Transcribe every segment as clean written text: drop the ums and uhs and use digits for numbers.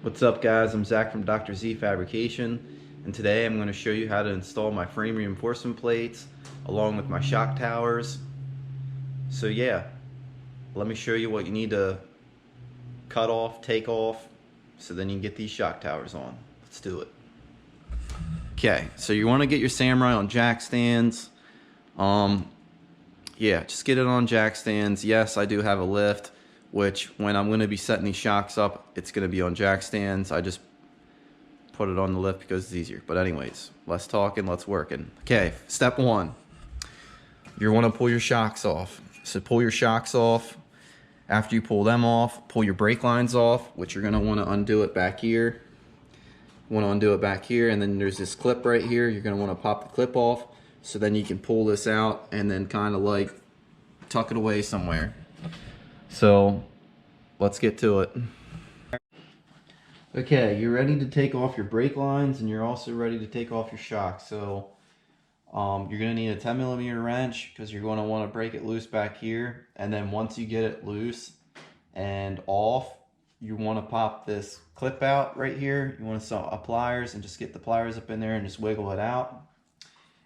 What's up guys, I'm Zach from Dr.Z Fabrication, and today I'm going to show you how to install my frame reinforcement plates along with my shock towers. So yeah, let me show you what you need to cut off, take off, so then you can get these shock towers on. Let's do it. Okay, so you want to get your Samurai on jack stands. Yeah, just get it on jack stands. Yes, I do have a lift, which when I'm going to be setting these shocks up, it's going to be on jack stands. I just put it on the lift because it's easier. But anyways, less talking, let's working. Okay, step one. You want to pull your shocks off. So pull your shocks off. After you pull them off, pull your brake lines off, which you're going to want to undo it back here. You want to undo it back here, and then there's this clip right here. You're going to want to pop the clip off, so then you can pull this out and then kind of like tuck it away somewhere. So let's get to it. Okay, you're ready to take off your brake lines, and you're also ready to take off your shocks. So you're going to need a 10mm wrench because you're going to want to break it loose back here. And then once you get it loose and off, you want to pop this clip out right here. You want to saw pliers and just get the pliers up in there and just wiggle it out.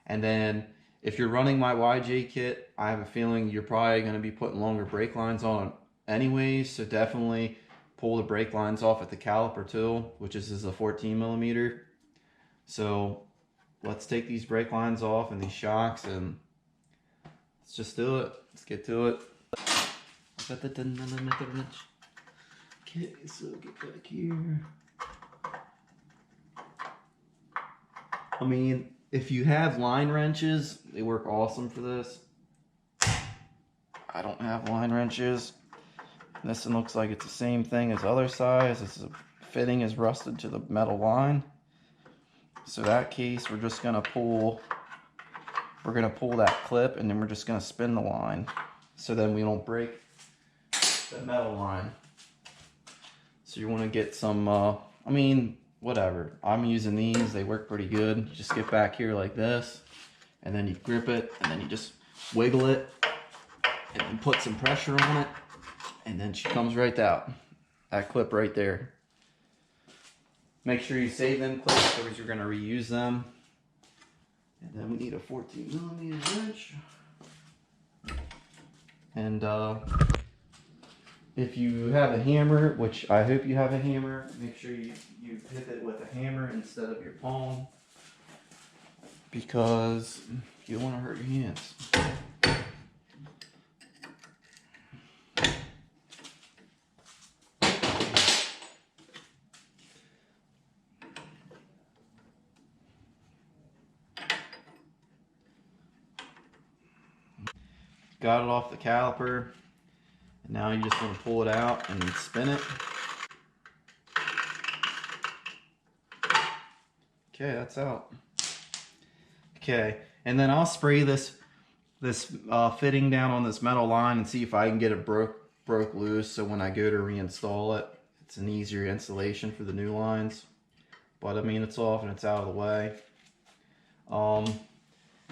And then if you're running my YJ kit, I have a feeling you're probably going to be putting longer brake lines on anyways, so definitely pull the brake lines off at the caliper too, which is a 14mm. So let's take these brake lines off and these shocks, and let's just do it. Let's get to it. Okay, so get back here. I mean, if you have line wrenches, they work awesome for this. I don't have line wrenches. This one looks like it's the same thing as other size. This fitting is rusted to the metal line. So that case, we're just gonna pull that clip, and then we're just gonna spin the line, so then we don't break the metal line. So you want to get some, I mean, whatever. I'm using these, they work pretty good. You just get back here like this, and then you grip it, and then you just wiggle it, and then put some pressure on it, and then she comes right out. That clip right there. Make sure you save them clips because you're going to reuse them. And then we need a 14mm wrench. And if you have a hammer, which I hope you have a hammer, make sure you hit it with a hammer instead of your palm, because you don't want to hurt your hands. Got it off the caliper. And now you just want to pull it out and spin it. Okay, that's out. Okay, and then I'll spray this fitting down on this metal line and see if I can get it broke loose, so when I go to reinstall it, it's an easier installation for the new lines. But I mean, it's off and it's out of the way.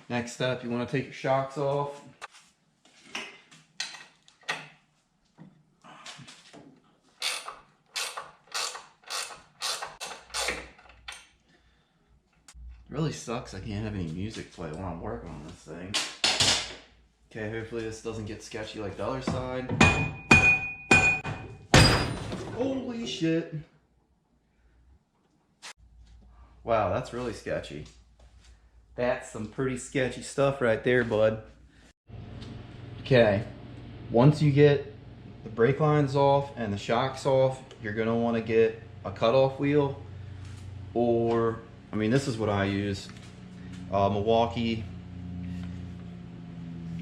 Next step, you want to take your shocks off. Really sucks I can't have any music play while I'm working on this thing. Okay, hopefully this doesn't get sketchy like the other side. Holy shit. Wow, that's really sketchy. That's some pretty sketchy stuff right there, bud. Okay, once you get the brake lines off and the shocks off, you're gonna wanna get a cutoff wheel, or I mean, this is what I use. Milwaukee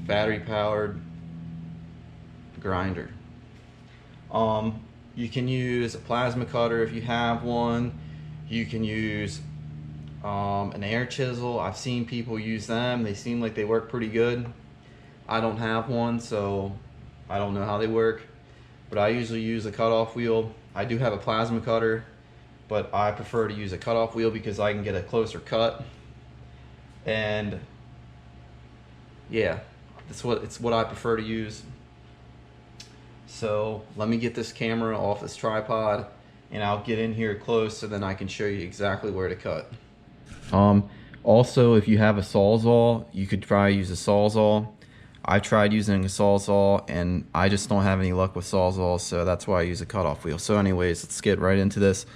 battery powered grinder. You can use a plasma cutter if you have one. You can use an air chisel. I've seen people use them. They seem like they work pretty good. I don't have one, so I don't know how they work. But I usually use a cutoff wheel. I do have a plasma cutter, but I prefer to use a cutoff wheel because I can get a closer cut. And yeah, it's what I prefer to use. So let me get this camera off this tripod and I'll get in here close so then I can show you exactly where to cut. Also, if you have a Sawzall, you could try use a Sawzall. I tried using a Sawzall and I just don't have any luck with Sawzalls, so that's why I use a cutoff wheel. So anyways, let's get right into this.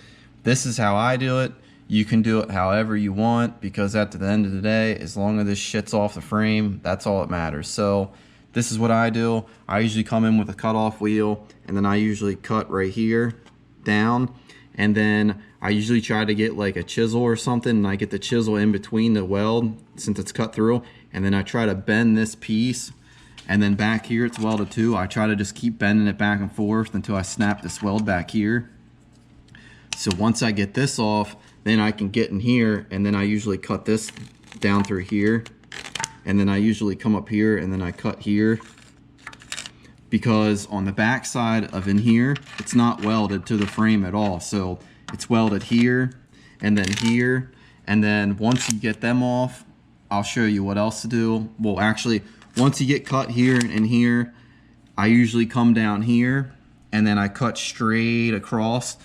This is how I do it. You can do it however you want, because at the end of the day, as long as this shit's off the frame, that's all that matters. So this is what I do. I usually come in with a cutoff wheel, and then I usually cut right here down, and then I usually try to get like a chisel or something, and I get the chisel in between the weld since it's cut through, and then I try to bend this piece, and then back here it's welded too. I try to just keep bending it back and forth until I snap this weld back here. So once I get this off, then I can get in here, and then I usually cut this down through here, and then I usually come up here and then I cut here, because on the back side of in here, it's not welded to the frame at all. So it's welded here and then here, and then once you get them off, I'll show you what else to do. Well, actually, once you get cut here and here, I usually come down here and then I cut straight across.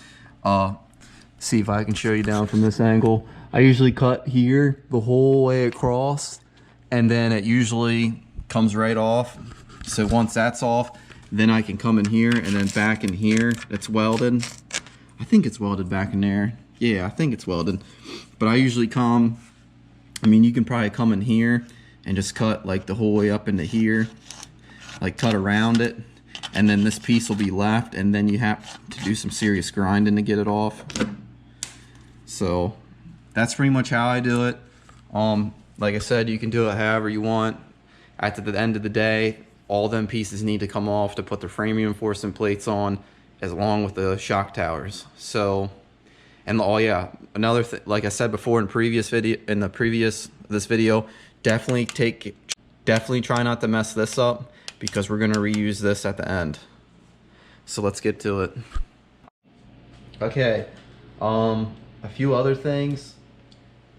See if I can show you down from this angle. I usually cut here the whole way across, and then it usually comes right off. So once that's off, then I can come in here, and then back in here, it's welded. I think it's welded back in there. Yeah, I think it's welded. But I usually come, I mean, you can probably come in here and just cut like the whole way up into here, like cut around it, and then this piece will be left, and then you have to do some serious grinding to get it off. So that's pretty much how I do it. Like I said, you can do it however you want. At the end of the day, all them pieces need to come off to put the frame reinforcement plates on, along with the shock towers. So, and oh yeah, another thing, like I said before in this video, definitely try not to mess this up, because we're gonna reuse this at the end. So let's get to it. Okay, a few other things.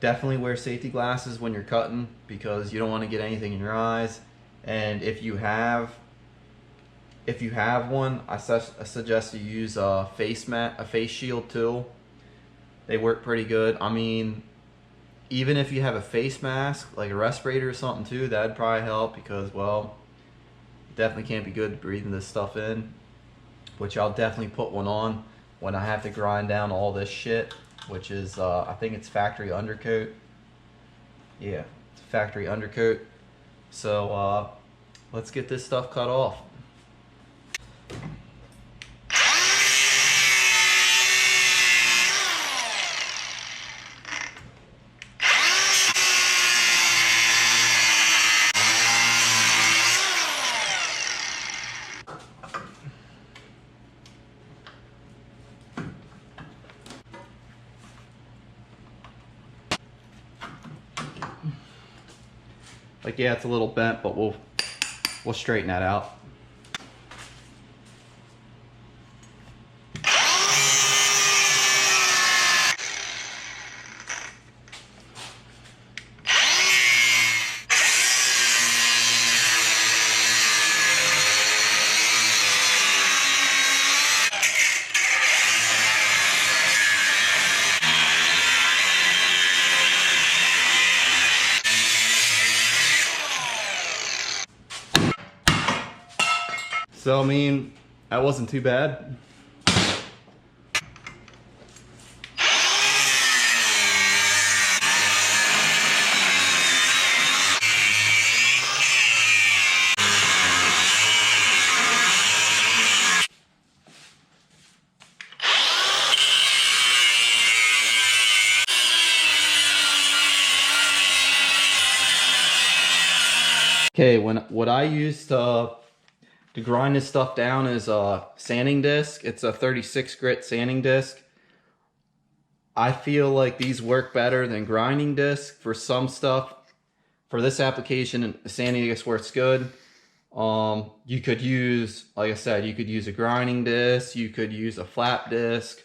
Definitely wear safety glasses when you're cutting, because you don't want to get anything in your eyes. And if you have one, I suggest you use a face shield too. They work pretty good. I mean, even if you have a face mask, like a respirator or something too, that'd probably help, because, well, it definitely can't be good breathing this stuff in. Which I'll definitely put one on when I have to grind down all this shit, which is, I think it's factory undercoat. Yeah, it's factory undercoat. So let's get this stuff cut off. Like, yeah, it's a little bent, but we'll straighten that out. So, I mean, that wasn't too bad. Okay, what I used to grind this stuff down is a sanding disc. It's a 36 grit sanding disc. I feel like these work better than grinding disc for some stuff. For this application, a sanding disc works good. You could use, like I said, you could use a grinding disc, you could use a flap disc,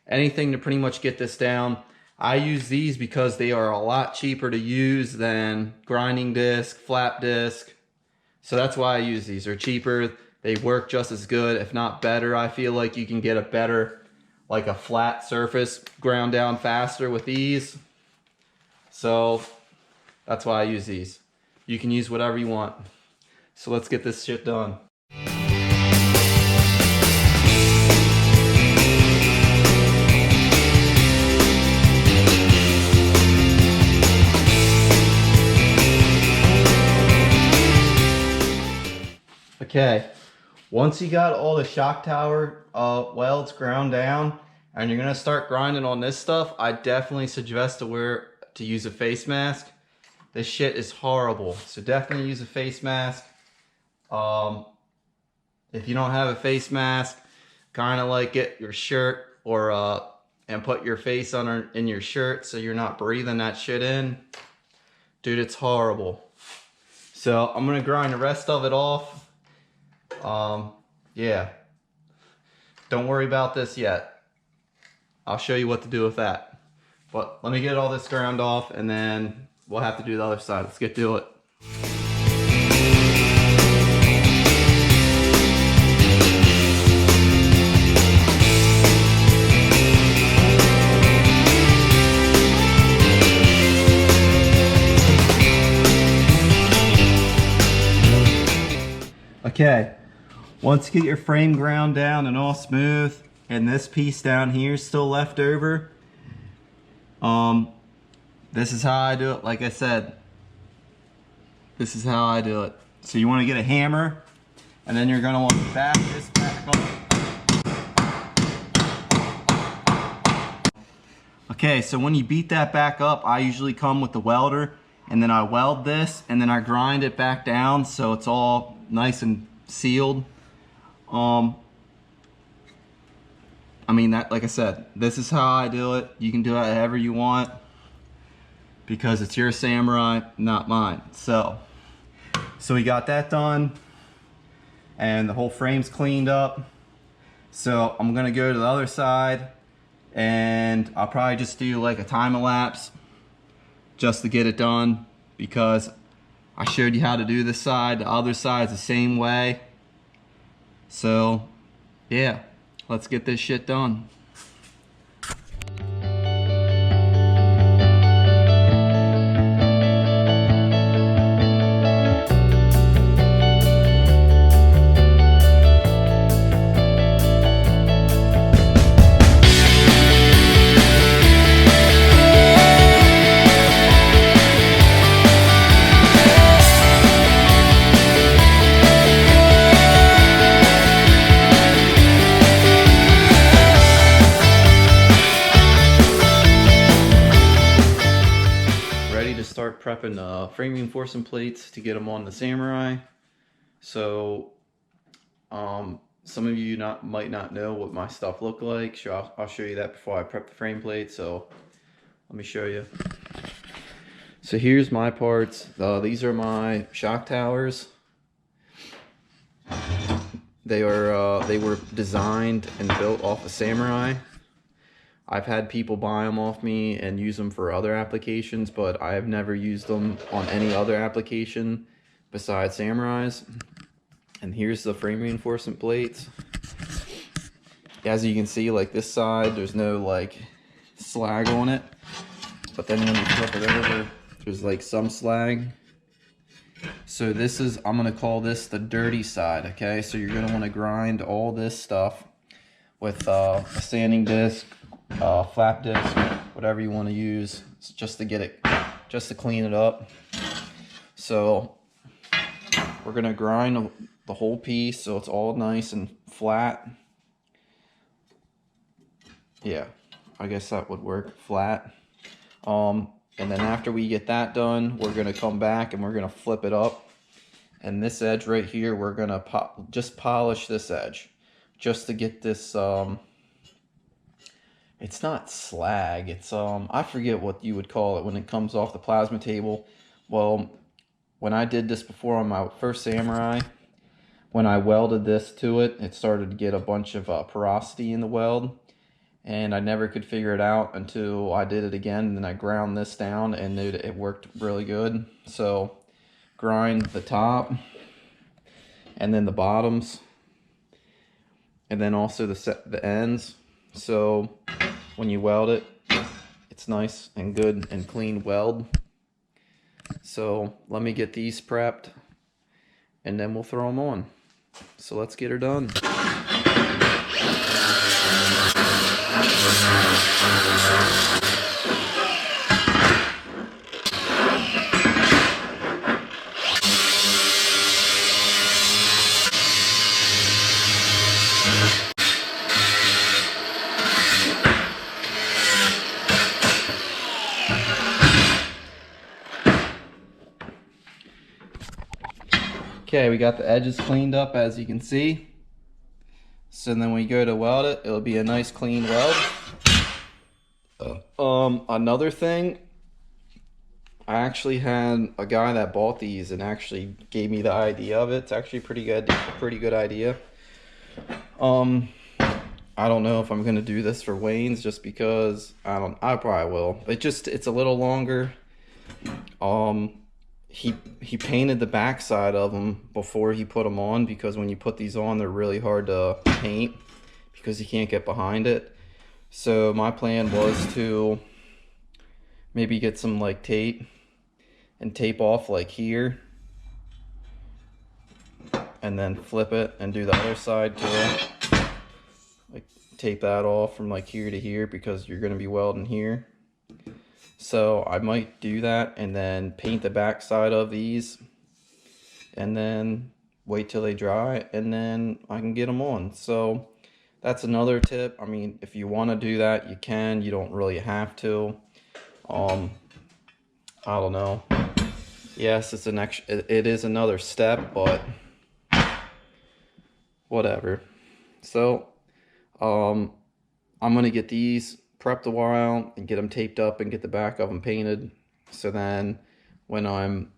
anything to pretty much get this down. I use these because they are a lot cheaper to use than grinding disc, flap disc. So that's why I use these. They're cheaper. They work just as good, if not better. I feel like you can get a better like a flat surface ground down faster with these. So that's why I use these. You can use whatever you want. So let's get this shit done. Okay, once you got all the shock tower welds ground down and you're gonna start grinding on this stuff, I definitely suggest to use a face mask. This shit is horrible, so definitely use a face mask. If you don't have a face mask, kind of like get your shirt or and put your face in your shirt so you're not breathing that shit in. Dude, it's horrible. So I'm gonna grind the rest of it off. Yeah, don't worry about this yet. I'll show you what to do with that. But let me get all this ground off and then we'll have to do the other side. Let's get to it. Okay, once you get your frame ground down and all smooth, and this piece down here is still left over, this is how I do it. Like I said, this is how I do it. So you want to get a hammer, and then you're going to want to back this back up. Okay, so when you beat that back up, I usually come with the welder, and then I weld this, and then I grind it back down so it's all nice and sealed. I mean, that, like I said, this is how I do it. You can do it however you want because it's your samurai, not mine. So we got that done and the whole frame's cleaned up. So I'm gonna go to the other side and I'll probably just do like a time-elapse just to get it done because I showed you how to do this side. The other side's the same way. So yeah, let's get this shit done. Start prepping frame reinforcement plates to get them on the samurai. So some of you might not know what my stuff look like. I'll show you that before I prep the frame plate. So let me show you. So here's my parts. These are my shock towers. They were designed and built off a samurai. I've had people buy them off me and use them for other applications, but I have never used them on any other application besides samurais. And here's the frame reinforcement plates. As you can see, like this side, there's no like slag on it. But then when you flip it over, there's like some slag. So this is, I'm gonna call this the dirty side, okay? So you're gonna wanna grind all this stuff with a sanding disc, flap disc, whatever you want to use, just to clean it up. So we're gonna grind the whole piece so it's all nice and flat. Yeah, I guess that would work, flat. And then after we get that done, we're gonna come back and we're gonna flip it up. And this edge right here, we're gonna just polish this edge, just to get this. It's not slag, it's I forget what you would call it when it comes off the plasma table. Well, when I did this before on my first samurai, when I welded this to it, it started to get a bunch of porosity in the weld, and I never could figure it out until I did it again, and then I ground this down and it worked really good. So grind the top and then the bottoms and then also the ends. so when you weld it, it's nice and good and clean weld. So let me get these prepped and then we'll throw them on. So let's get her done. Okay, we got the edges cleaned up, as you can see. So then when we go to weld it, it'll be a nice clean weld. Another thing, I actually had a guy that bought these and actually gave me the idea of it. It's actually pretty good idea. I don't know if I'm gonna do this for Wayne's just because I probably will. It's a little longer. He painted the back side of them before he put them on, because when you put these on, they're really hard to paint because you can't get behind it. So my plan was to maybe get some like tape and tape off like here, and then flip it and do the other side too. Like tape that off from like here to here, because you're going to be welding here. So I might do that and then paint the back side of these and then wait till they dry and then I can get them on. So that's another tip. I mean, if you want to do that, you can. You don't really have to. I don't know. Yes, it is another step, but whatever. So I'm gonna get these prepped a while and get them taped up and get the back of them painted, so then when I'm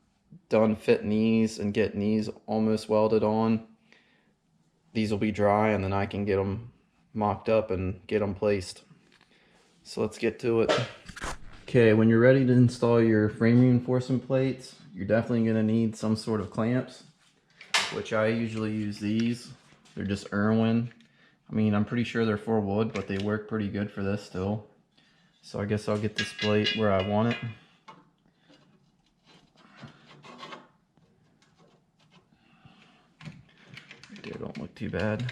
done fitting these and getting these almost welded on, these will be dry and then I can get them mocked up and get them placed. So let's get to it. Okay, when you're ready to install your frame reinforcement plates, you're definitely going to need some sort of clamps, which I usually use these. They're just Irwin. I mean, I'm pretty sure they're for wood, but they work pretty good for this still. So I guess I'll get this plate where I want it. Right there, don't look too bad.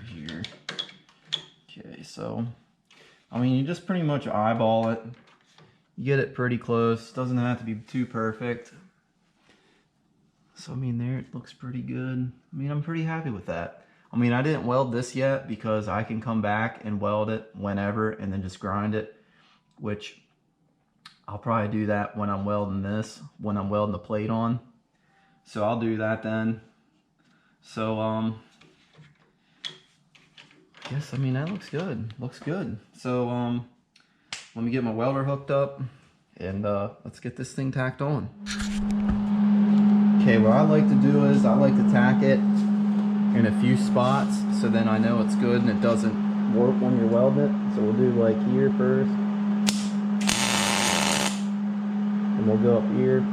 Here. Okay, so I mean, you just pretty much eyeball it. You get it pretty close. Doesn't have to be too perfect. So I mean, there it looks pretty good. I mean, I'm pretty happy with that. I mean, I didn't weld this yet because I can come back and weld it whenever and then just grind it, which I'll probably do that when I'm welding this, when I'm welding the plate on. So I'll do that then. So yes, I mean, that looks good. Looks good. So let me get my welder hooked up and let's get this thing tacked on. Okay, what I like to do is I like to tack it in a few spots so then I know it's good and it doesn't warp when you're welding it. So we'll do like here first, and we'll go up here.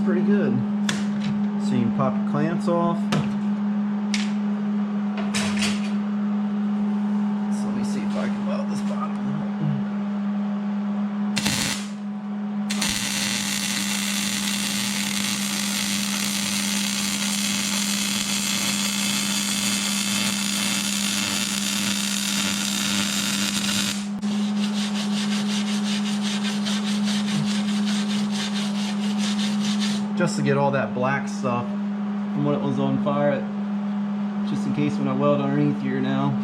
Pretty good. So you can pop your clamps off. So let me see if I can weld this bottom. Just to get all that black stuff from when it was on fire. in case when I weld underneath here now.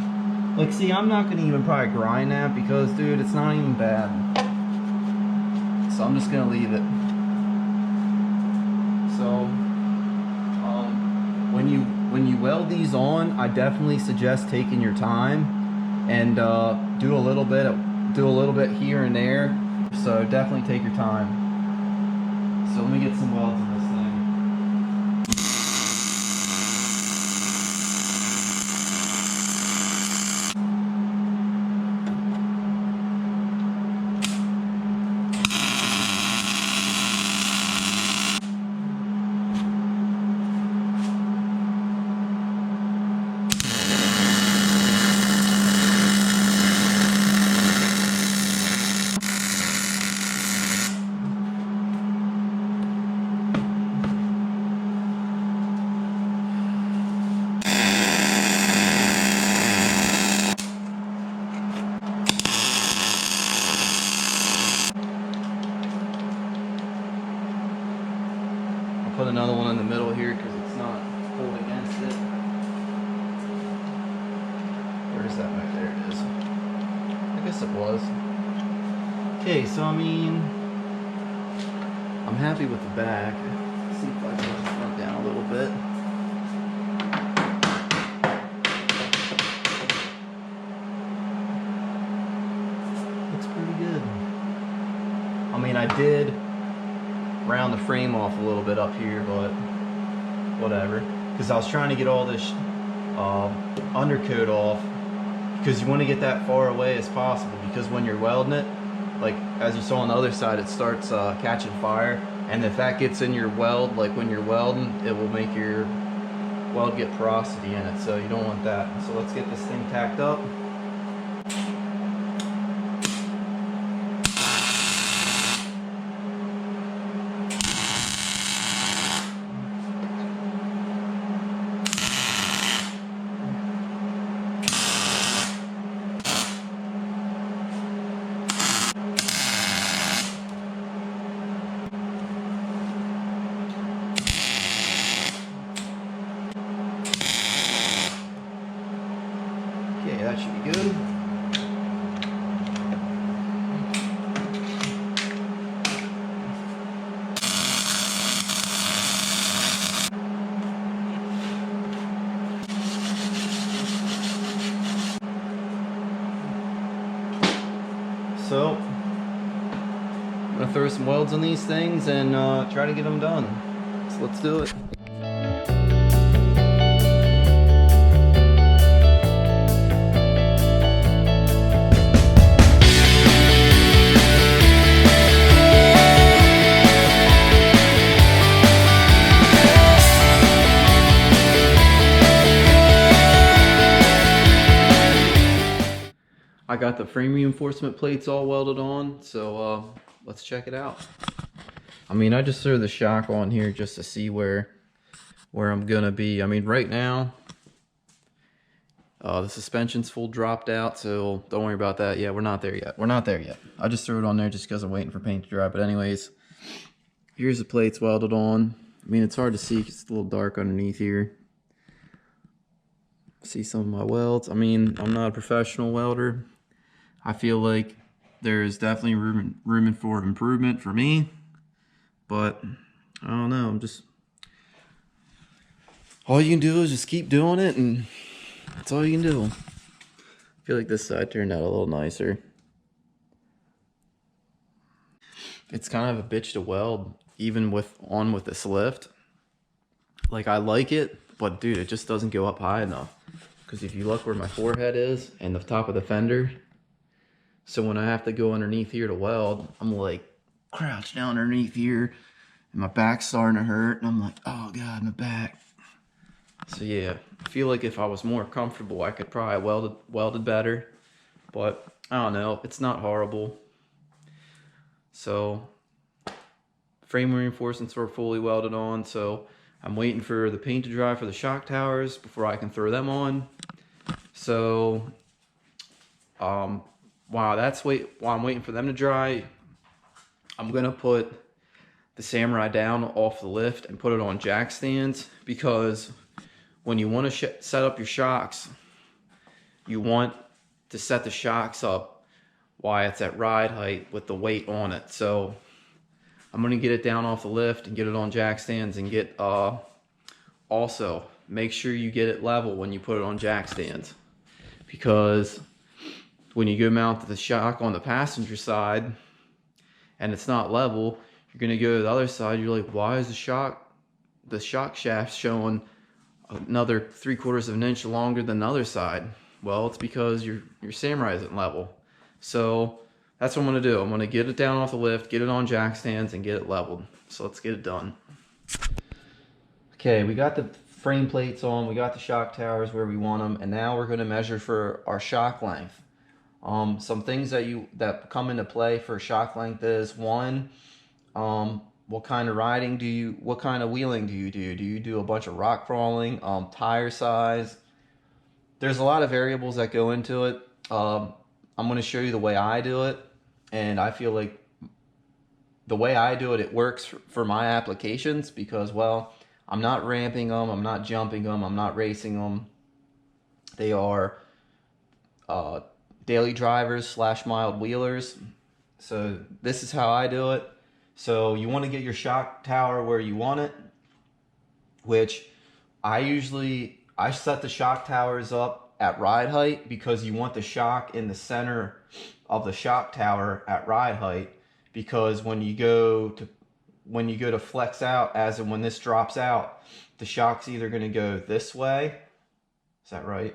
Like, see, I'm not gonna even probably grind that because, dude, it's not even bad. So I'm just gonna leave it. So, when you weld these on, I definitely suggest taking your time and do a little bit here and there. So definitely take your time. So let me get some welds in this thing. Put another one in the middle here because it's not pulled against it. Where is that back? There it is. I guess it was. Okay, so I mean, I'm happy with the back. Let's see if I can put the front down a little bit. Looks pretty good. I mean, I did round the frame off a little bit up here, but whatever, because I was trying to get all this undercoat off, because you want to get that far away as possible, because when you're welding it, like as you saw on the other side, it starts catching fire, and if that gets in your weld, like when you're welding, it will make your weld get porosity in it, so you don't want that. So let's get this thing tacked up. Okay, that should be good. So, I'm gonna throw some welds on these things and try to get them done. So let's do it. I got the frame reinforcement plates all welded on, so let's check it out. I mean, I just threw the shock on here just to see where I'm gonna be. I mean, right now, the suspension's full dropped out, so don't worry about that. Yeah, we're not there yet. We're not there yet. I just threw it on there just because I'm waiting for paint to dry. But anyways, here's the plates welded on. I mean, it's hard to see because it's a little dark underneath here. See some of my welds. I mean, I'm not a professional welder. I feel like there's definitely room for improvement for me, but I don't know. All you can do is just keep doing it, and that's all you can do. I feel like this side turned out a little nicer. It's kind of a bitch to weld, even with this lift. Like, I like it, but dude, it just doesn't go up high enough. Because if you look where my forehead is and the top of the fender, so when I have to go underneath here to weld, I'm like crouched down underneath here and my back's starting to hurt, and I'm like, oh god, my back. So yeah, I feel like if I was more comfortable, I could probably welded better, but I don't know, it's not horrible. So frame reinforcements were fully welded on, so I'm waiting for the paint to dry for the shock towers before I can throw them on. So while I'm waiting for them to dry, I'm gonna put the Samurai down off the lift and put it on jack stands, because when you want to set up your shocks, you want to set the shocks up while it's at ride height with the weight on it. So I'm going to get it down off the lift and get it on jack stands, and get also make sure you get it level when you put it on jack stands, because when you go mount the shock on the passenger side and it's not level, you're going to go to the other side, you're like, why is the shock shaft showing another 3/4 of an inch longer than the other side? Well, it's because your Samurai isn't level. So that's what I'm going to do. I'm going to get it down off the lift, get it on jack stands, and get it leveled. So let's get it done. Okay, we got the frame plates on, we got the shock towers where we want them, and now we're going to measure for our shock length. Some things that come into play for shock length is, one, what kind of riding what kind of wheeling do you do? Do you do a bunch of rock crawling? Tire size? There's a lot of variables that go into it. I'm going to show you the way I do it, and I feel like the way I do it, it works for my applications, because, well, I'm not ramping them, I'm not jumping them, I'm not racing them. They are daily drivers / mild wheelers. So this is how I do it. So you want to get your shock tower where you want it, which I set the shock towers up at ride height, because you want the shock in the center of the shock tower at ride height, because when you go to flex out, as in when this drops out, the shock's either going to go this way. Is that right?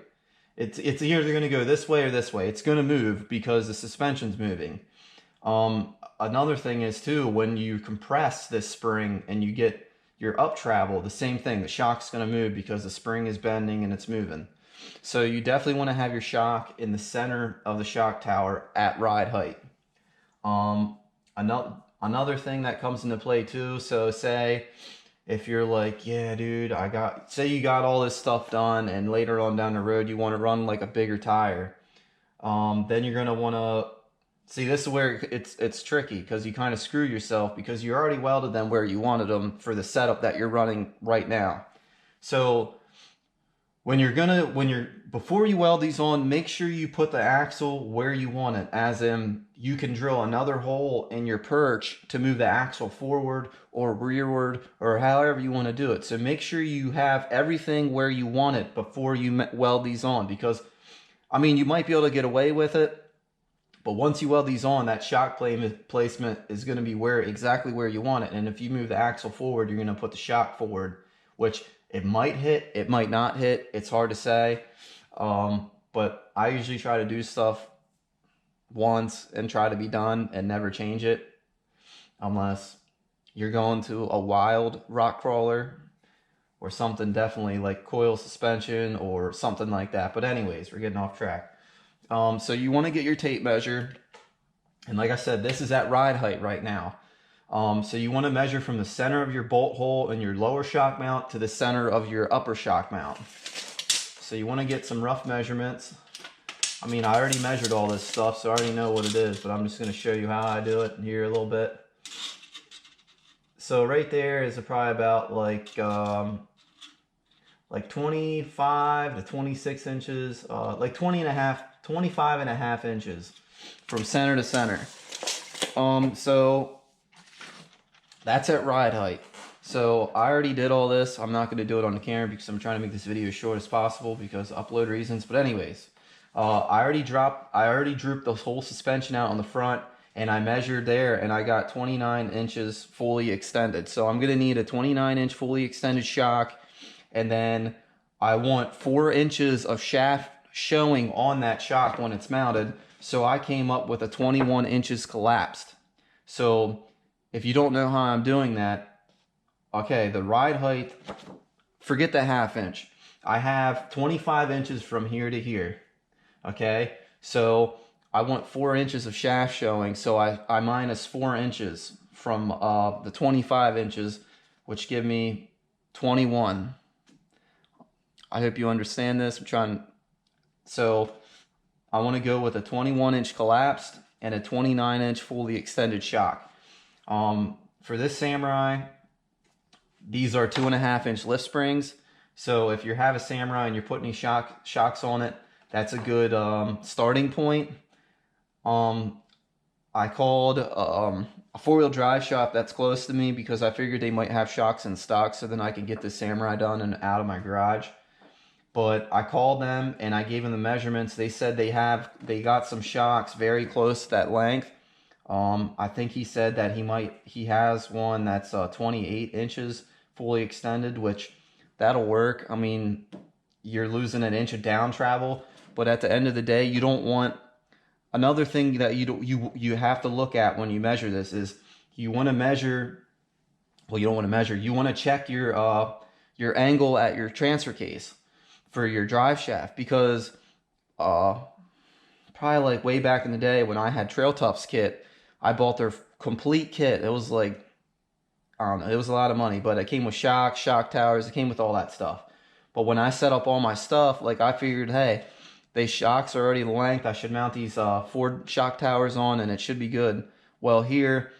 It's either going to go this way or this way. It's going to move because the suspension's moving. Another thing is, too, when you compress this spring and you get your up travel, the same thing. The shock's going to move because the spring is bending and it's moving. So you definitely want to have your shock in the center of the shock tower at ride height. Another thing that comes into play too, so say if you're like, yeah, dude, say you got all this stuff done, and later on down the road you want to run like a bigger tire, then you're going to want to, see, this is where it's tricky, because you kind of screw yourself, because you already welded them where you wanted them for the setup that you're running right now. So before you weld these on, make sure you put the axle where you want it, as in you can drill another hole in your perch to move the axle forward or rearward, or however you want to do it. So make sure you have everything where you want it before you weld these on, because, I mean, you might be able to get away with it, but once you weld these on, that shock placement is going to be exactly where you want it. And if you move the axle forward, you're going to put the shock forward, which it might hit, it might not hit. It's hard to say. But I usually try to do stuff once and try to be done and never change it, unless you're going to a wild rock crawler or something, definitely like coil suspension or something like that. But anyways, we're getting off track. So you want to get your tape measure, and like I said, this is at ride height right now. So you want to measure from the center of your bolt hole in your lower shock mount to the center of your upper shock mount. So you want to get some rough measurements. I mean, I already measured all this stuff, so I already know what it is, but I'm just going to show you how I do it here a little bit. So right there is probably about like 25 to 26 inches, like 25 and a half inches from center to center. So that's at ride height. So I already did all this. I'm not going to do it on the camera because I'm trying to make this video as short as possible because of upload reasons. But anyways, I already drooped the whole suspension out on the front, and I measured there, and I got 29 inches fully extended. So I'm going to need a 29-inch fully extended shock, and then I want 4 inches of shaft showing on that shock when it's mounted. So I came up with a 21 inches collapsed. So if you don't know how I'm doing that, okay, the ride height, forget the ½ inch. I have 25 inches from here to here. Okay, so I want 4 inches of shaft showing, so I minus 4 inches from the 25 inches, which give me 21. I hope you understand this. So I want to go with a 21-inch collapsed and a 29-inch fully extended shock. For this Samurai, these are 2.5-inch lift springs. So if you have a Samurai and you're putting these shocks on it, that's a good starting point. I called a four-wheel drive shop that's close to me because I figured they might have shocks in stock, so then I could get the Samurai done and out of my garage. But I called them and I gave them the measurements. They said they got some shocks very close to that length. I think he said that he has one that's 28 inches fully extended, which that'll work. I mean, you're losing an inch of down travel, but at the end of the day, you don't want. Another thing that you have to look at when you measure this is you want to measure. Well, you don't want to measure. You want to check your angle at your transfer case for your drive shaft, because probably like way back in the day when I had Trail Tough's kit, I bought their complete kit. It was like, I don't know, it was a lot of money, but it came with shocks, shock towers, it came with all that stuff. But when I set up all my stuff, like I figured, hey, these shocks are already the length, I should mount these 4 shock towers on and it should be good. Well, here,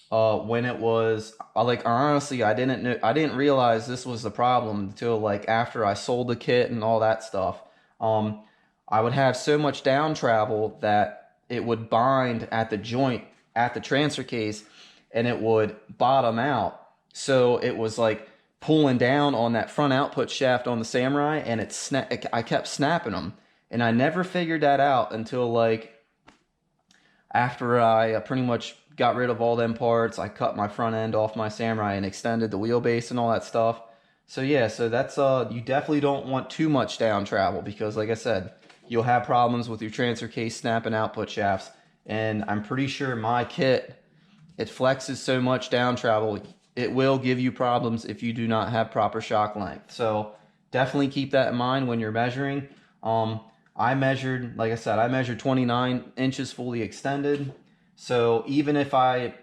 when it was, like, honestly, I didn't realize this was the problem until like after I sold the kit and all that stuff. I would have so much down travel that it would bind at the joint at the transfer case and it would bottom out. So it was like pulling down on that front output shaft on the Samurai, and I kept snapping them. And I never figured that out until like after I pretty much got rid of all them parts. I cut my front end off my Samurai and extended the wheelbase and all that stuff. So yeah, so that's you definitely don't want too much down travel, because like I said, you'll have problems with your transfer case snapping output shafts. And I'm pretty sure my kit, it flexes so much down travel, it will give you problems if you do not have proper shock length. So definitely keep that in mind when you're measuring. I measured, like I said, I measured 29 inches fully extended. So even if I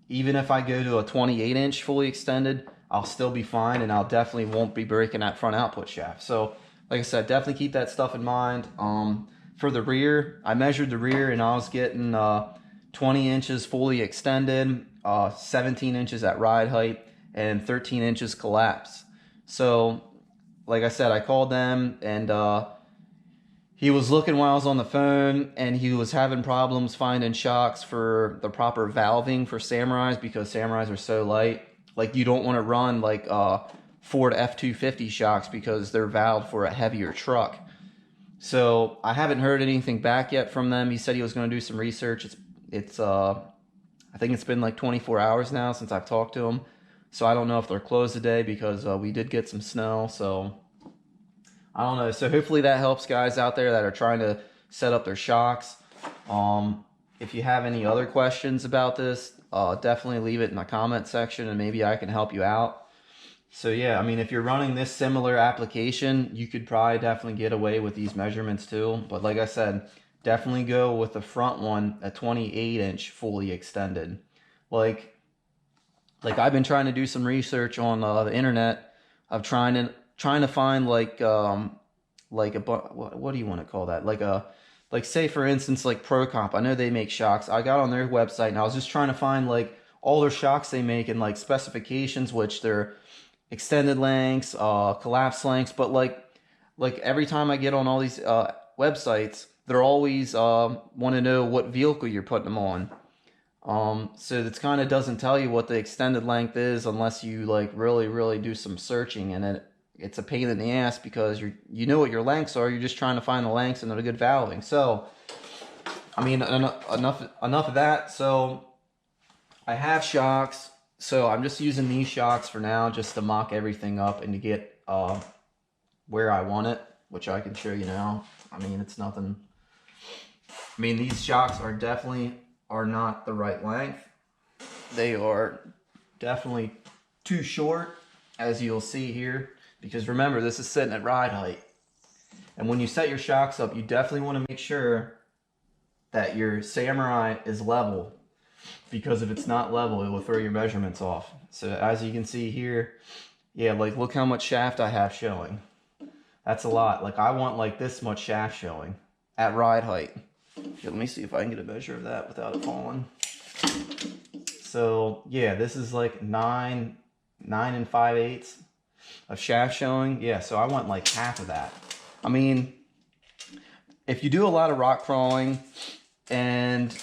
go to a 28 inch fully extended, I'll still be fine, and I'll definitely won't be breaking that front output shaft. So like I said, definitely keep that stuff in mind. For the rear, I measured the rear and I was getting 20 inches fully extended, 17 inches at ride height, and 13 inches collapse. So like I said, I called them, and he was looking while I was on the phone, and he was having problems finding shocks for the proper valving for Samurais, because Samurais are so light. Like, you don't want to run like Ford F-250 shocks because they're valved for a heavier truck. So I haven't heard anything back yet from them. He said he was going to do some research. It's I think it's been like 24 hours now since I've talked to him. So I don't know if they're closed today, because we did get some snow. So I don't know. So hopefully that helps guys out there that are trying to set up their shocks. If you have any other questions about this, definitely leave it in the comment section and maybe I can help you out. So yeah, I mean, if you're running this similar application, you could probably definitely get away with these measurements too. But like I said, definitely go with the front one, a 28 inch fully extended. Like I've been trying to do some research on the internet of trying to find like a, what do you want to call that? Like say for instance, like ProComp. I know they make shocks. I got on their website and I was just trying to find like all their shocks they make and like specifications, which they're extended lengths, collapse lengths. But like every time I get on all these websites, they're always want to know what vehicle you're putting them on. So that kind of doesn't tell you what the extended length is unless you like really do some searching, and it's a pain in the ass because you know what your lengths are. You're just trying to find the lengths and a good valving. So I mean, enough of that. So I have shocks. So I'm just using these shocks for now, just to mock everything up and to get where I want it, which I can show you now. I mean, it's nothing. I mean, these shocks are definitely not the right length. They are definitely too short, as you'll see here, because remember, this is sitting at ride height. And when you set your shocks up, you definitely want to make sure that your Samurai is level, because if it's not level, it will throw your measurements off. So as you can see here, yeah, like look how much shaft I have showing. That's a lot. Like I want like this much shaft showing at ride height. Let me see if I can get a measure of that without it falling. So yeah, this is like 9 and 5/8. of shaft showing. Yeah, so I want like half of that. I mean, if you do a lot of rock crawling and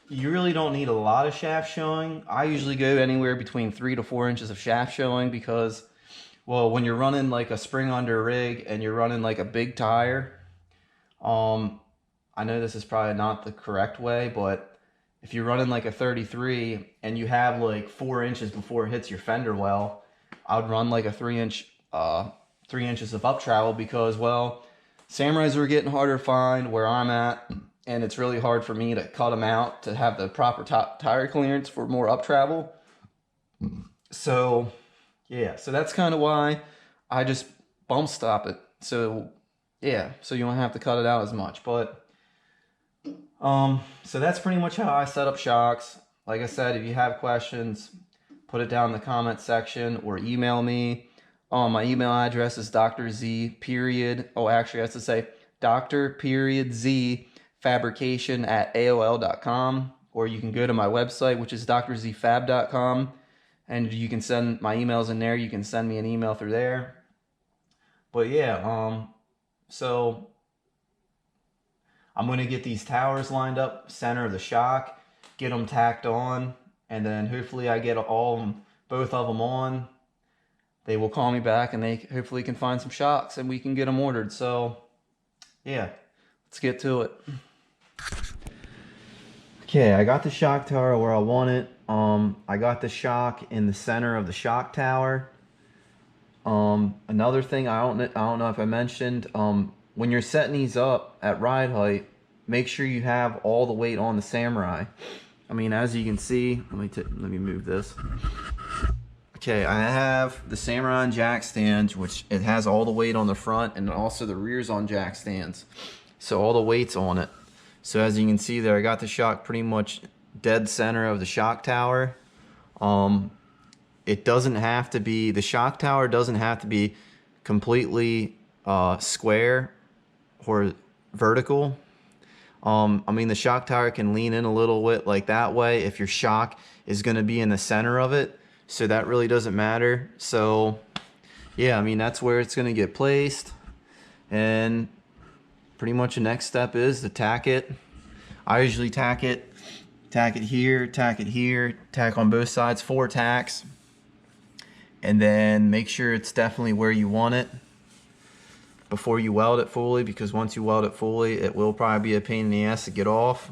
you really don't need a lot of shaft showing, I usually go anywhere between 3 to 4 inches of shaft showing because, well, when you're running like a spring under rig and you're running like a big tire, I know this is probably not the correct way, but if you're running like a 33 and you have like 4 inches before it hits your fender well, I would run like a 3 inches of up travel because, well, Samurais are getting harder to find where I'm at, and it's really hard for me to cut them out to have the proper tire clearance for more up travel. So yeah, so that's kind of why I just bump stop it. So yeah, so you don't have to cut it out as much. But so that's pretty much how I set up shocks. Like I said, if you have questions, put it down in the comment section or email me. My email address is Dr.Z period. Oh, actually, I have to say Dr.Z Fabrication at AOL.com, or you can go to my website, which is drzfab.com, and you can send my emails in there. You can send me an email through there. But yeah, so I'm going to get these towers lined up center of the shock, get them tacked on, and then hopefully I get both of them on. They will call me back and they hopefully can find some shocks and we can get them ordered. So yeah, let's get to it. Okay, I got the shock tower where I want it. I got the shock in the center of the shock tower. Another thing I don't know if I mentioned, when you're setting these up at ride height, make sure you have all the weight on the Samurai. I mean, as you can see, let me move this. Okay, I have the Samurai on jack stands, which it has all the weight on the front and also the rears on jack stands. So all the weight's on it. So as you can see there, I got the shock pretty much dead center of the shock tower. It doesn't have to be, the shock tower doesn't have to be completely square or vertical. I mean, the shock tower can lean in a little bit like that way if your shock is going to be in the center of it. So that really doesn't matter. So yeah, I mean, that's where it's going to get placed. And pretty much the next step is to tack it. I usually tack it here, tack on both sides, 4 tacks. And then make sure it's definitely where you want it before you weld it fully, because once you weld it fully, it will probably be a pain in the ass to get off.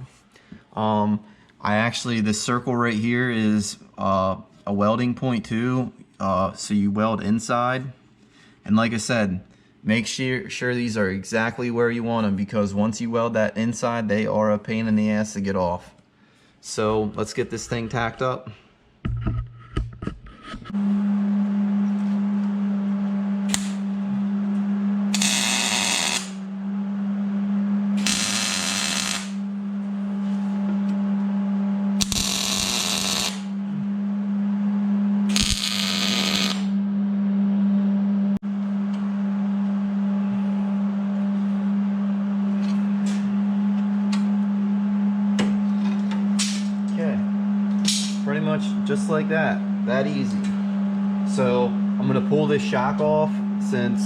This circle right here is a welding point too, so you weld inside. And like I said, make sure these are exactly where you want them, because once you weld that inside, they are a pain in the ass to get off. So let's get this thing tacked up. Pretty much just like that easy. So I'm gonna pull this shock off, since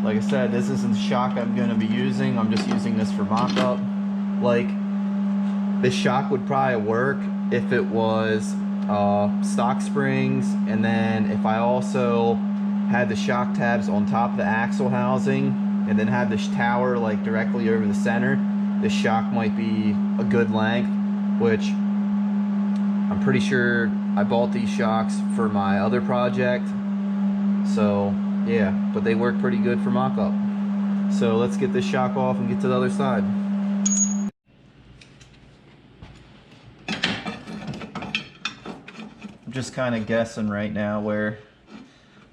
like I said, this isn't the shock I'm gonna be using. I'm just using this for mock-up. Like, this shock would probably work if it was stock springs, and then if I also had the shock tabs on top of the axle housing and then had this tower like directly over the center, this shock might be a good length, which I'm pretty sure I bought these shocks for my other project. So yeah, but they work pretty good for mock-up. So let's get this shock off and get to the other side. I'm just kind of guessing right now where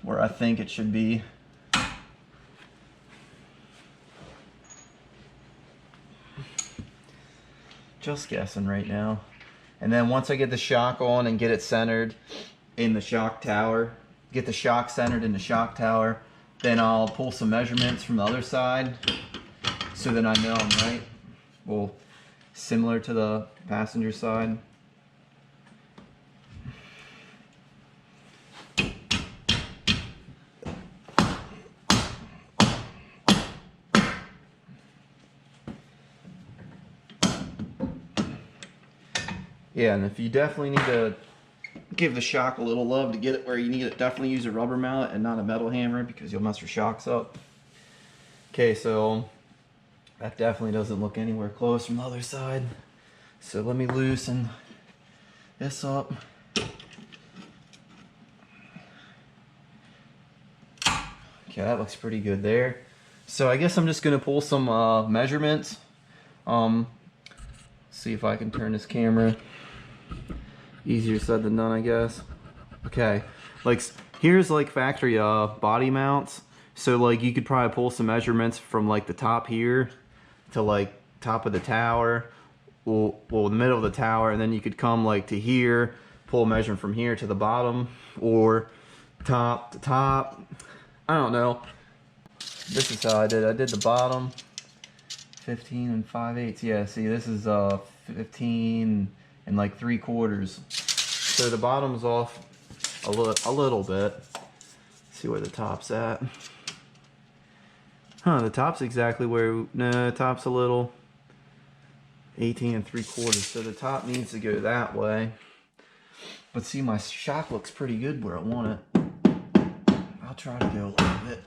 I think it should be. Just guessing right now. And then once I get the shock on and get it centered in the shock tower, get the shock centered in the shock tower, then I'll pull some measurements from the other side so that I know I'm right. Well, similar to the passenger side. Yeah, and if you definitely need to give the shock a little love to get it where you need it, definitely use a rubber mallet and not a metal hammer because you'll mess your shocks up. Okay, so that definitely doesn't look anywhere close from the other side. So let me loosen this up. Okay, that looks pretty good there. So I guess I'm just gonna pull some measurements. See if I can turn this camera. Easier said than done, I guess. Okay, like here's like factory body mounts. So like you could probably pull some measurements from like the top here to like top of the tower, well the middle of the tower, and then you could come like to here, pull a measurement from here to the bottom, or top to top. I don't know. This is how I did. I did the bottom 15 5/8. Yeah, see, this is 15 and 3/4. So the bottom's off a little bit. See where the top's at. Huh, the top's exactly where, no, the top's a little 18 3/4. So the top needs to go that way. But see, my shock looks pretty good where I want it. I'll try to go a little bit.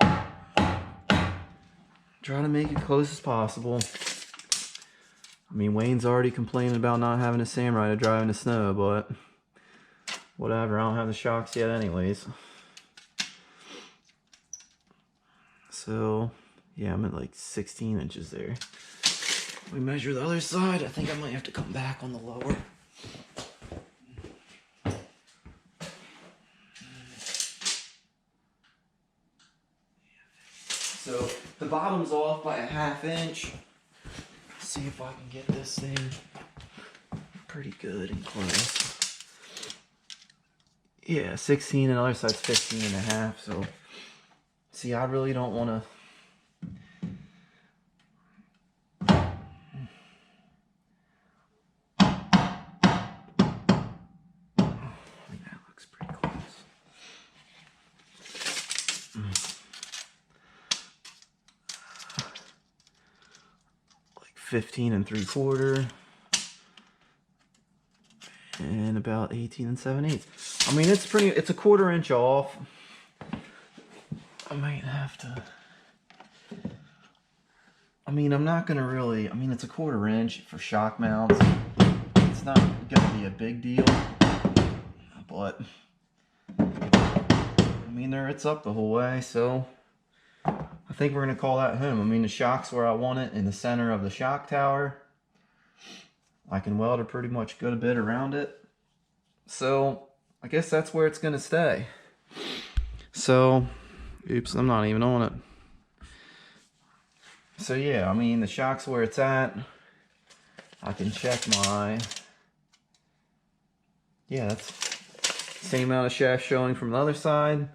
Try to make it close as possible. I mean, Wayne's already complaining about not having a Samurai to drive in the snow, but whatever, I don't have the shocks yet anyways. So, yeah, I'm at like 16 inches there. We measure the other side. I think I might have to come back on the lower. So the bottom's off by a 1/2 inch. Let's see if I can get this thing pretty good and close. Yeah, 16 and the other side's 15 1/2. So see, I really don't want to. That looks pretty close. 15 3/4 and about 18 7/8. I mean, it's a 1/4 inch off. I might have to, I mean, I'm not gonna really, I mean, it's a 1/4 inch for shock mounts. It's not gonna be a big deal, but I mean, it's up the whole way, so I think we're going to call that home. I mean, the shock's where I want it, in the center of the shock tower. I can weld a pretty much good bit around it. So, I guess that's where it's going to stay. So, oops, I'm not even on it. So yeah, I mean, the shock's where it's at. I can check my, yeah, that's the same amount of shaft showing from the other side.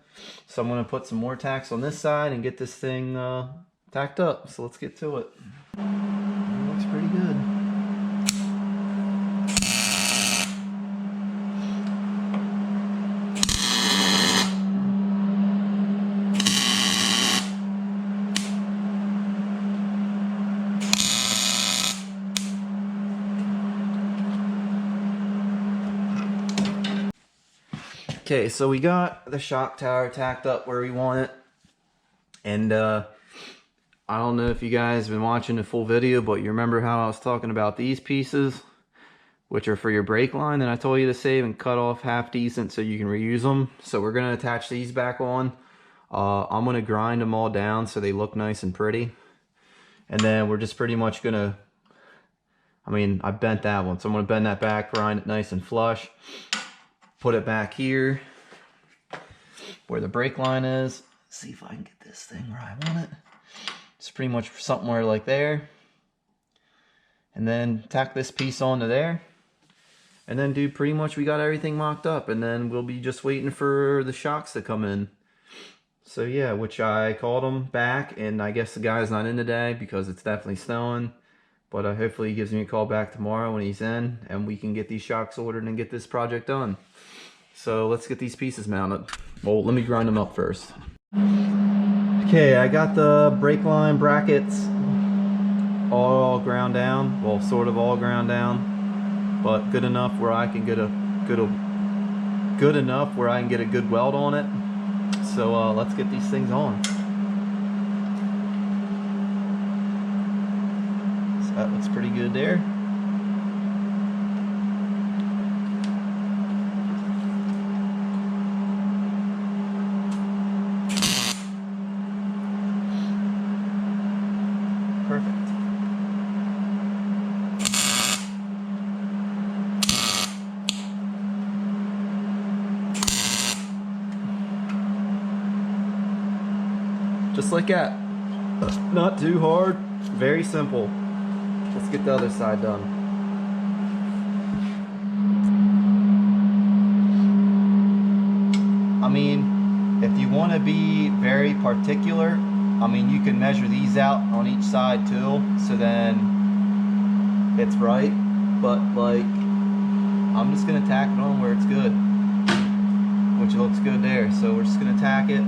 So I'm going to put some more tacks on this side and get this thing tacked up. So let's get to it. It looks pretty good. Okay, so we got the shock tower tacked up where we want it. And I don't know if you guys have been watching the full video, but you remember how I was talking about these pieces, which are for your brake line, and I told you to save and cut off half decent so you can reuse them. So we're gonna attach these back on. I'm gonna grind them all down so they look nice and pretty. And then we're just pretty much gonna, I mean, I bent that one, so I'm gonna bend that back, grind it nice and flush. Put it back here where the brake line is. See if I can get this thing where I want it. It's pretty much somewhere like there. And then tack this piece onto there. And then do pretty much, we got everything mocked up. And then we'll be just waiting for the shocks to come in. So yeah, which I called them back. And I guess the guy's not in today because it's definitely snowing. But hopefully he gives me a call back tomorrow when he's in. And we can get these shocks ordered and get this project done. So let's get these pieces mounted. Well, let me grind them up first. Okay, I got the brake line brackets all ground down. Well, sort of all ground down. but good enough where I can get a good weld on it. So let's get these things on. So that looks pretty good there. Perfect. Just like that. Not too hard. Very simple. Let's get the other side done. I mean, if you want to be very particular, I mean, you can measure these out on each side too, so then it's right. But like, I'm just gonna tack it on where it's good, which looks good there. So we're just gonna tack it.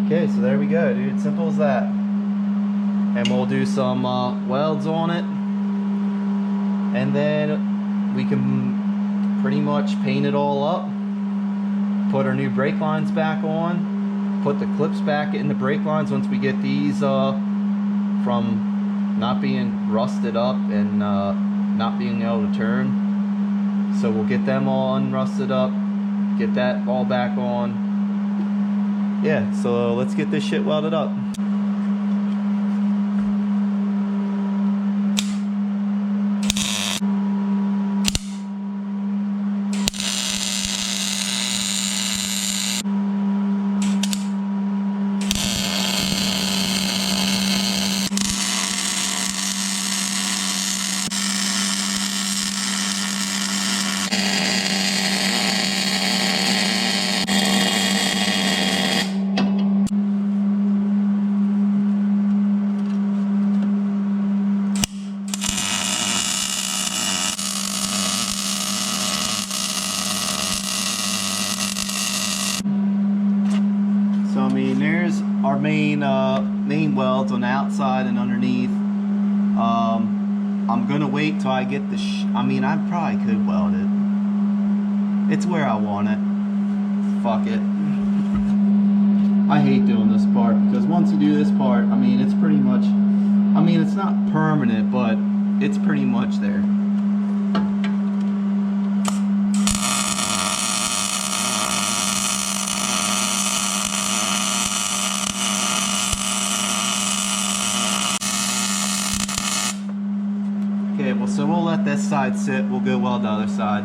Okay, so there we go, dude. Simple as that. And we'll do some welds on it, and then we can pretty much paint it all up, put our new brake lines back on, put the clips back in the brake lines once we get these from not being rusted up and not being able to turn. So we'll get them all unrusted up, get that all back on. Yeah, so let's get this shit welded up. I mean, there's our main welds on the outside and underneath. I'm gonna wait till I get the I mean, I probably could weld it. It's where I want it. Fuck it. I hate doing this part, because once you do this part, I mean, it's pretty much, I mean, it's not permanent, but it's pretty much there. Okay, well, so we'll let this side sit. We'll go weld the other side.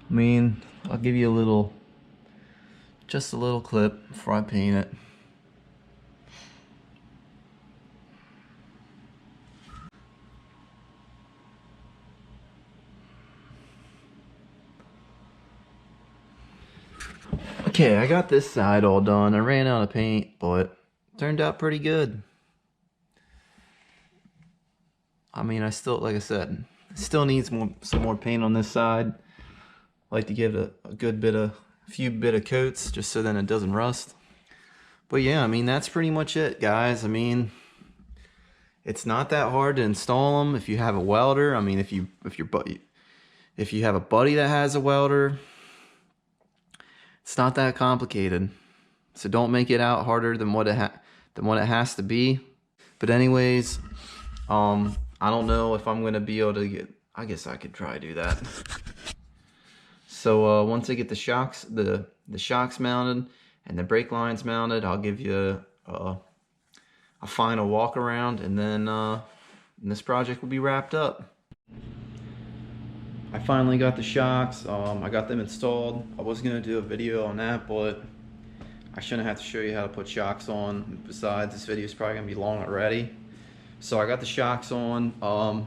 I mean, I'll give you a little, just a little clip before I paint it. Okay, I got this side all done. I ran out of paint, but it turned out pretty good. I mean, I still, like I said, still needs some more paint on this side. I like to give it a good bit of, few coats, just so then it doesn't rust. But yeah, I mean, that's pretty much it, guys. I mean, it's not that hard to install them if you have a welder. I mean, if you have a buddy that has a welder, it's not that complicated. So don't make it out harder than what it has to be. But anyways, I don't know if I'm gonna be able to get. I guess I could try to do that. So once I get the shocks mounted and the brake lines mounted, I'll give you a final walk around, and then this project will be wrapped up. I finally got the shocks. I got them installed. I was gonna do a video on that, but I shouldn't have to show you how to put shocks on. Besides, this video is probably gonna be long already. So I got the shocks on.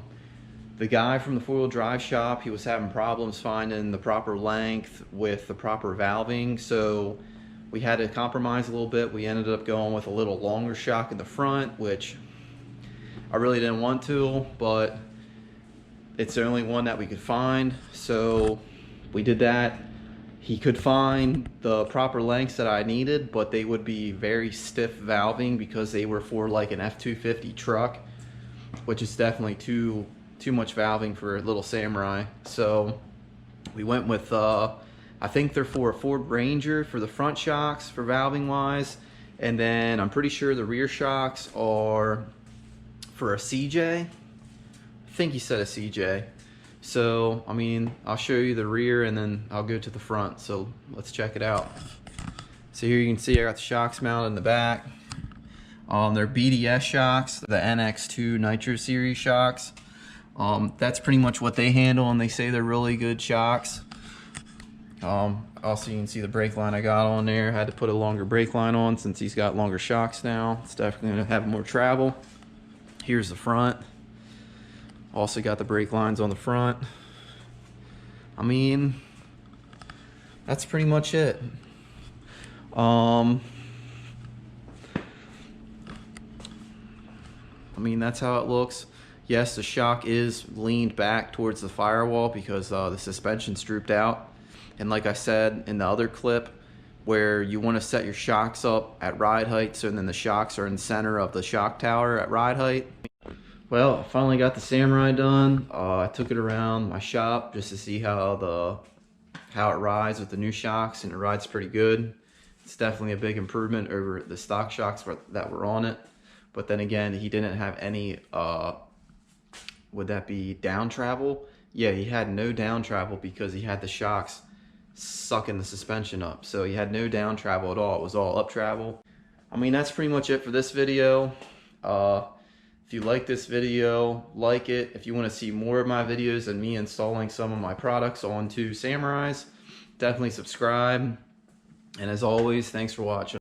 The guy from the four-wheel drive shop, he was having problems finding the proper length with the proper valving, so we had to compromise a little bit. We ended up going with a little longer shock in the front, which I really didn't want to, but it's the only one that we could find, so we did that. He could find the proper lengths that I needed, but they would be very stiff valving because they were for like an F-250 truck, which is definitely too much valving for a little Samurai. So we went with I think they're for a Ford Ranger for the front shocks for valving wise, and then I'm pretty sure the rear shocks are for a CJ. I think he said a CJ. So I mean, I'll show you the rear and then I'll go to the front, so let's check it out. So here you can see I got the shocks mounted in the back. They're BDS shocks, the NX2 Nitro Series shocks. That's pretty much what they handle, and they say they're really good shocks. Also, you can see the brake line I got on there. I had to put a longer brake line on since he's got longer shocks now. It's definitely going to have more travel. Here's the front. Also got the brake lines on the front. I mean, that's pretty much it. I mean, that's how it looks. Yes, the shock is leaned back towards the firewall because the suspension's drooped out. And like I said in the other clip, where you want to set your shocks up at ride height, so then the shocks are in the center of the shock tower at ride height. Well, I finally got the Samurai done. I took it around my shop just to see how it rides with the new shocks, and it rides pretty good. It's definitely a big improvement over the stock shocks that were on it. But then again, he didn't have any, would that be down travel? Yeah, he had no down travel because he had the shocks sucking the suspension up. So he had no down travel at all. It was all up travel. I mean, that's pretty much it for this video. If you like this video, like it. If you want to see more of my videos and me installing some of my products onto Samurais, definitely subscribe. And as always, thanks for watching.